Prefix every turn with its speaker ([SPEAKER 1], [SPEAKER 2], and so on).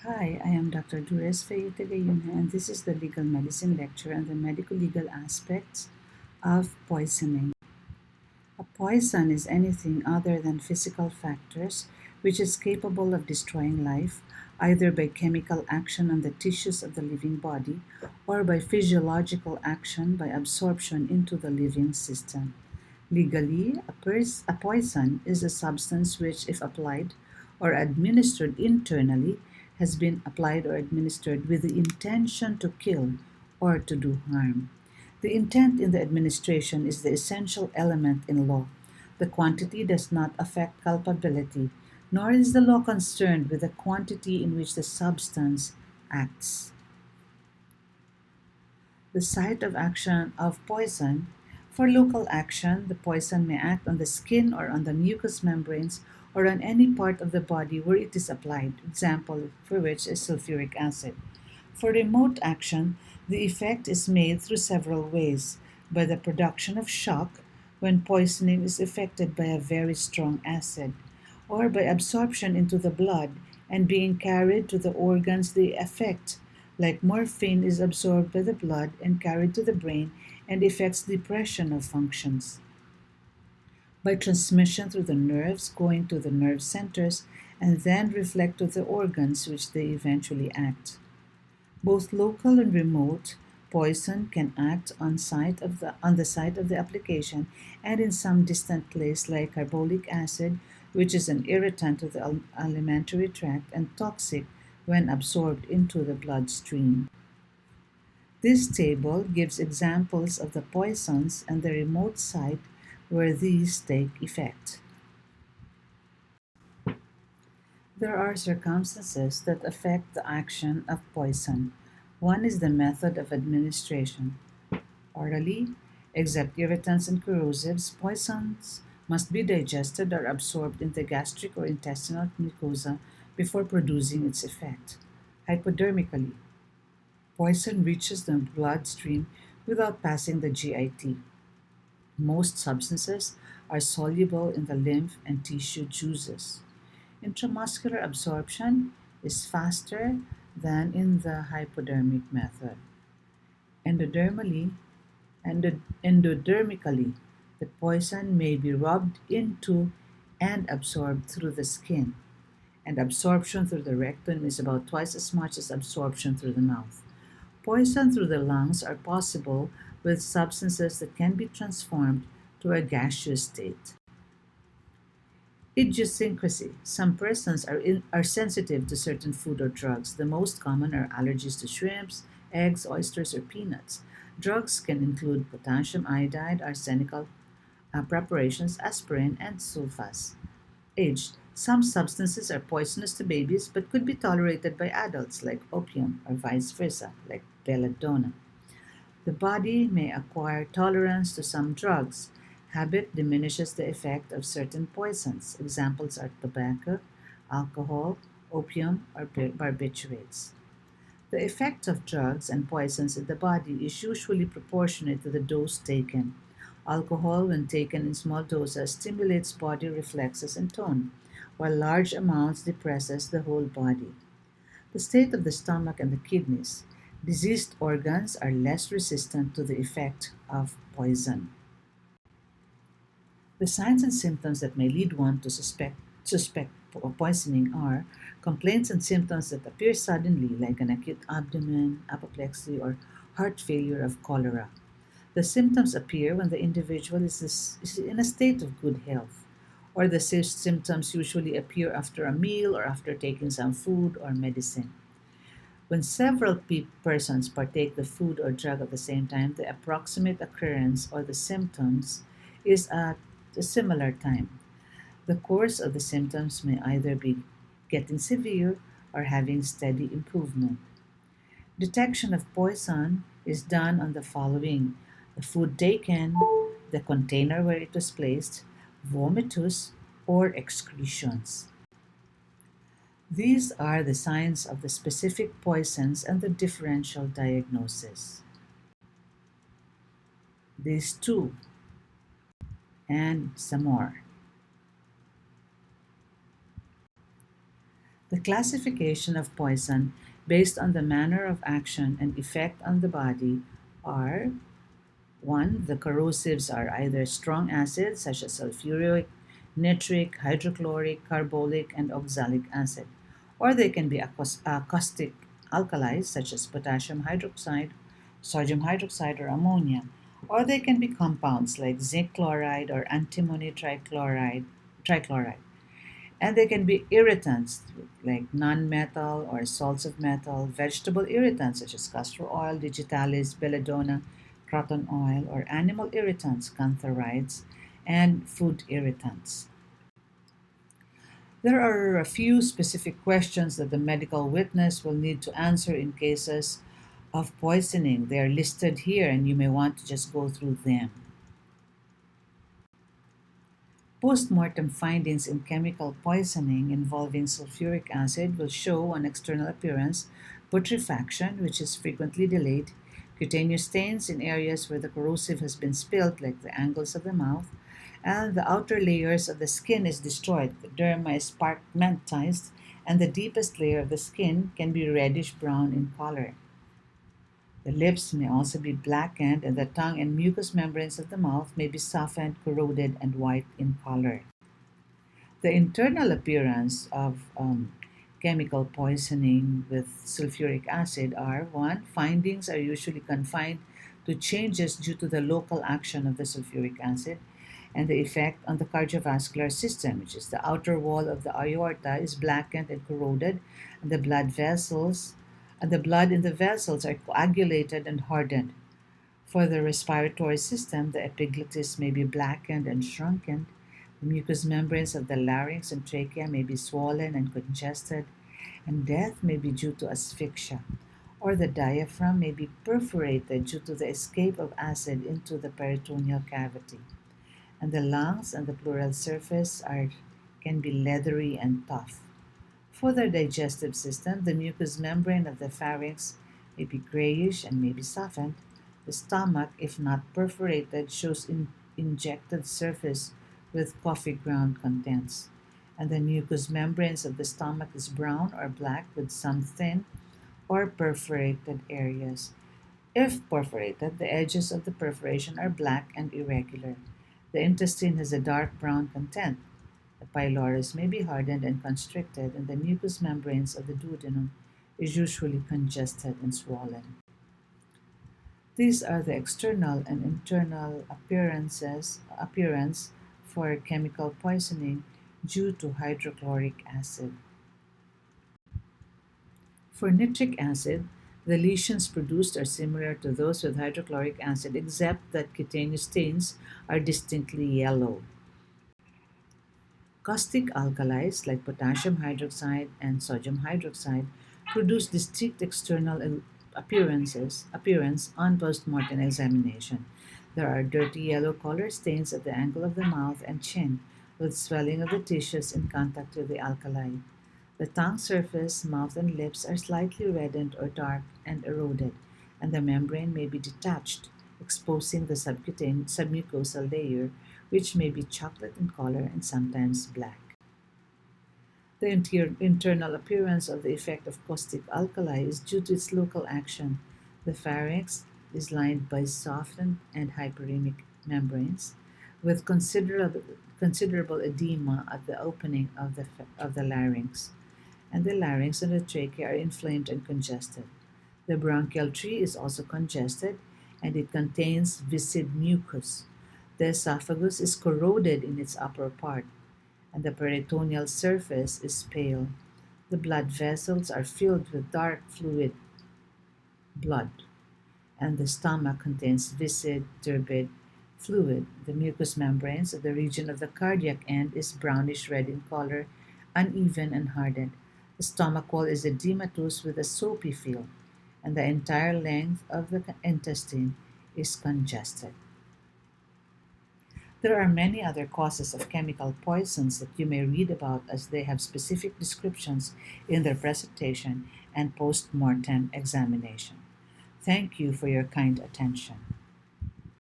[SPEAKER 1] Hi, I am Dr. Dures Fayetagayuna, and this is the Legal Medicine Lecture on the medico-legal aspects of poisoning. A poison is anything other than physical factors which is capable of destroying life, either by chemical action on the tissues of the living body or by physiological action by absorption into the living system. Legally, a poison is a substance which, if applied or administered internally, has been applied or administered with the intention to kill or to do harm. The intent in the administration is the essential element in law. The quantity does not affect culpability, nor is the law concerned with the quantity in which the substance acts. The site of action of poison. For local action, the poison may act on the skin or on the mucous membranes or on any part of the body where it is applied, example for which is sulfuric acid. For remote action, the effect is made through several ways by the production of shock when poisoning is affected by a very strong acid, or by absorption into the blood and being carried to the organs they affect, like morphine is absorbed by the blood and carried to the brain and affects depression of functions. By transmission through the nerves going to the nerve centers and then reflect to the organs which they eventually act. Both local and remote poison can act on the site of the application and in some distant place like carbolic acid, which is an irritant to the alimentary tract and toxic when absorbed into the bloodstream. This table gives examples of the poisons and the remote site where these take effect. There are circumstances that affect the action of poison. One is the method of administration. Orally, except irritants and corrosives, poisons must be digested or absorbed in the gastric or intestinal mucosa before producing its effect. Hypodermically, poison reaches the bloodstream without passing the GIT. Most substances are soluble in the lymph and tissue juices. Intramuscular absorption is faster than in the hypodermic method. Endodermally, endodermically, the poison may be rubbed into and absorbed through the skin, and absorption through the rectum is about twice as much as absorption through the mouth. Poison through the lungs are possible with substances that can be transformed to a gaseous state. Idiosyncrasy. Some persons are sensitive to certain food or drugs. The most common are allergies to shrimps, eggs, oysters, or peanuts. Drugs can include potassium iodide, arsenical preparations, aspirin, and sulfas. Age. Some substances are poisonous to babies but could be tolerated by adults, like opium, or vice versa, like belladonna. The body may acquire tolerance to some drugs. Habit diminishes the effect of certain poisons. Examples are tobacco, alcohol, opium, or barbiturates. The effect of drugs and poisons in the body is usually proportionate to the dose taken. Alcohol, when taken in small doses, stimulates body reflexes and tone, while large amounts depresses the whole body. The state of the stomach and the kidneys. Diseased organs are less resistant to the effect of poison. The signs and symptoms that may lead one to suspect poisoning are complaints and symptoms that appear suddenly, like an acute abdomen, apoplexy, or heart failure of cholera. The symptoms appear when the individual is in a state of good health, or the symptoms usually appear after a meal or after taking some food or medicine. When several persons partake the food or drug at the same time, the approximate occurrence or the symptoms is at a similar time. The course of the symptoms may either be getting severe or having steady improvement. Detection of poison is done on the following: the food taken, the container where it was placed, vomitus, or excretions. These are the signs of the specific poisons and the differential diagnosis. These two and some more. The classification of poison based on the manner of action and effect on the body are: 1. The corrosives are either strong acids such as sulfuric, nitric, hydrochloric, carbolic, and oxalic acid, or they can be acoustic alkalis such as potassium hydroxide, sodium hydroxide, or ammonia, or they can be compounds like zinc chloride or antimony trichloride. And they can be irritants like non-metal or salts of metal, vegetable irritants such as castor oil, digitalis, belladonna, croton oil, or animal irritants, cantharides, and food irritants. There are a few specific questions that the medical witness will need to answer in cases of poisoning. They are listed here, and you may want to just go through them. Post-mortem findings in chemical poisoning involving sulfuric acid will show on external appearance putrefaction, which is frequently delayed, cutaneous stains in areas where the corrosive has been spilled, like the angles of the mouth, and the outer layers of the skin is destroyed. The derma is parchmentized, and the deepest layer of the skin can be reddish brown in color. The lips may also be blackened, and the tongue and mucous membranes of the mouth may be softened, corroded, and white in color. The internal appearance of chemical poisoning with sulfuric acid are: 1. Findings are usually confined to changes due to the local action of the sulfuric acid and the effect on the cardiovascular system, which is the outer wall of the aorta is blackened and corroded, and the blood in the vessels are coagulated and hardened. For the respiratory system, the epiglottis may be blackened and shrunken. The mucous membranes of the larynx and trachea may be swollen and congested, and death may be due to asphyxia. Or the diaphragm may be perforated due to the escape of acid into the peritoneal cavity. And the lungs and the pleural surface can be leathery and tough. For the digestive system, the mucous membrane of the pharynx may be grayish and may be softened. The stomach, if not perforated, shows injected surface with coffee ground contents. And the mucous membranes of the stomach is brown or black with some thin or perforated areas. If perforated, the edges of the perforation are black and irregular. The intestine has a dark brown content. The pylorus may be hardened and constricted, and the mucous membranes of the duodenum is usually congested and swollen. These are the external and internal appearance for chemical poisoning due to hydrochloric acid. For nitric acid, the lesions produced are similar to those with hydrochloric acid, except that cutaneous stains are distinctly yellow. Caustic alkalis like potassium hydroxide and sodium hydroxide produce distinct external appearance on postmortem examination. There are dirty yellow color stains at the angle of the mouth and chin, with swelling of the tissues in contact with the alkali. The tongue surface, mouth, and lips are slightly reddened or dark and eroded, and the membrane may be detached, exposing the submucosal layer, which may be chocolate in color and sometimes black. The internal appearance of the effect of caustic alkali is due to its local action. The pharynx is lined by softened and hyperemic membranes, with considerable edema at the opening of the larynx, and the larynx and the trachea are inflamed and congested. The bronchial tree is also congested, and it contains viscid mucus. The esophagus is corroded in its upper part, and the peritoneal surface is pale. The blood vessels are filled with dark fluid blood, and the stomach contains viscid, turbid fluid. The mucous membranes of the region of the cardiac end is brownish red in color, uneven and hardened. The stomach wall is edematous with a soapy feel, and the entire length of the intestine is congested. There are many other causes of chemical poisons that you may read about, as they have specific descriptions in their presentation and post mortem examination. Thank you for your kind attention.